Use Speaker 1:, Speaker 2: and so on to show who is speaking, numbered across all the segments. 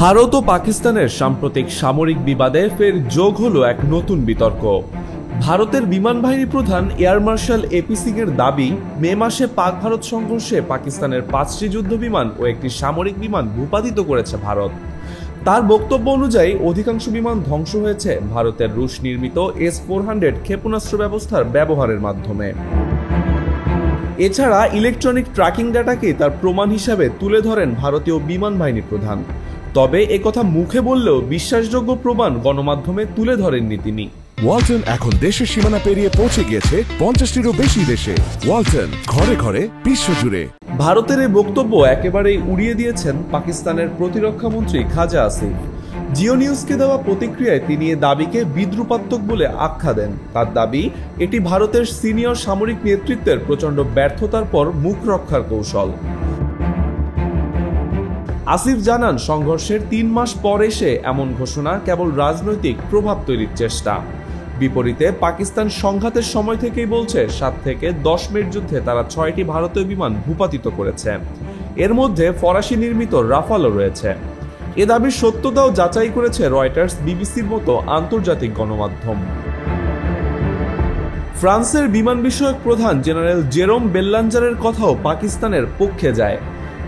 Speaker 1: ভারত ও পাকিস্তানের সাম্প্রতিক সামরিক বিবাদে ফের যোগ হলো এক নতুন বিতর্ক। ভারতের বিমান বাহিনী প্রধান এয়ার মার্শাল এপি সিং এর দাবি, মে মাসে পাক ভারত সংঘর্ষে পাকিস্তানের 5টি যুদ্ধ বিমান ও একটি সামরিক বিমান ভূপাতিত করেছে ভারত। তার বক্তব্য অনুযায়ী অধিকাংশ বিমান ধ্বংস হয়েছে ভারতের রুশ নির্মিত S-400 ক্ষেপণাস্ত্র ব্যবস্থার ব্যবহারের মাধ্যমে। এছাড়া ইলেকট্রনিক ট্র্যাকিং ডাটাকে তার প্রমাণ হিসাবে তুলে ধরেন ভারতীয় বিমান বাহিনী প্রধান। তবে একথা মুখে বললেও বিশ্বাসযোগ্য প্রমাণ গণমাধ্যমে তুলে ধরেননি তিনি।
Speaker 2: ওয়ালটন এখন দেশের সীমানা পেরিয়ে পৌঁছে গিয়েছে 50টিরও বেশি দেশে। ওয়ালটন, ঘরে ঘরে বিশ্বজুড়ে।
Speaker 1: ভারতের এই বক্তব্য একেবারেই উড়িয়ে দিয়েছেন পাকিস্তানের প্রতিরক্ষা মন্ত্রী খাজা আসিফ। জিও নিউজকে দেওয়া প্রতিক্রিয়ায় তিনি এ দাবিকে বিদ্রুপাত্মক বলে আখ্যা দেন। তার দাবি, এটি ভারতের সিনিয়র সামরিক নেতৃত্বের প্রচণ্ড ব্যর্থতার পর মুখ রক্ষার কৌশল। আসিফ জানান, সংঘর্ষের 3 মাস পর এসে এমন ঘোষণা কেবল রাজনৈতিক প্রভাব তৈরির চেষ্টা। বিপরীতে পাকিস্তান সংঘাতের সময় থেকেই বলছে 7 থেকে 10 মিনিট যুদ্ধে তারা 6টি ভারতীয় বিমান ভূপাতিত করেছে। এর মধ্যে ফরাসি নির্মিত রাফালও রয়েছে। এ দাবির সত্যতাও যাচাই করেছে রয়টার্স, বিবিসির মতো আন্তর্জাতিক গণমাধ্যম। ফ্রান্সের বিমান বিষয়ক প্রধান জেনারেল জেরোম বেল্লাঞ্জারের কথাও পাকিস্তানের পক্ষে যায়।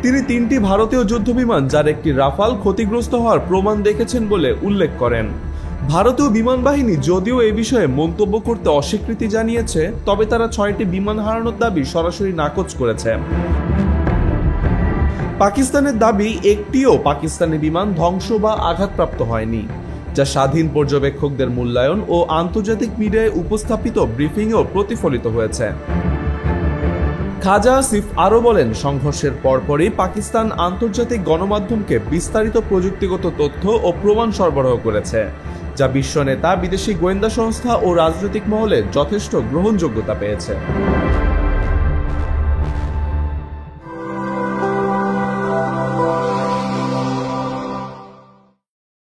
Speaker 1: তিনি 3টি ভারতীয় যুদ্ধবিমান, যার একটি রাফাল ক্ষতিগ্রস্ত হওয়ার প্রমাণ দেখেছেন বলে উল্লেখ করেন। ভারতীয় বিমান বাহিনী যদিও এ বিষয়ে মন্তব্য করতে অস্বীকৃতি জানিয়েছে, তবে তারা 6টি বিমান হারানোর দাবি সরাসরি নাকচ করেছে। পাকিস্তানের দাবি, একটিও পাকিস্তানি বিমান ধ্বংস বা আঘাতপ্রাপ্ত হয়নি, যা স্বাধীন পর্যবেক্ষকদের মূল্যায়ন ও আন্তর্জাতিক মিডিয়ায় উপস্থাপিত ব্রিফিংয়েও প্রতিফলিত হয়েছে। খাজা আসিফ আরও বলেন, সংঘর্ষের পরপরই পাকিস্তান আন্তর্জাতিক গণমাধ্যমকে বিস্তারিত প্রযুক্তিগত তথ্য ও প্রমাণ সরবরাহ করেছে, যা বিশ্ব নেতা, বিদেশি গোয়েন্দা সংস্থা ও রাজনৈতিক মহলে যথেষ্ট গ্রহণযোগ্যতা পেয়েছে।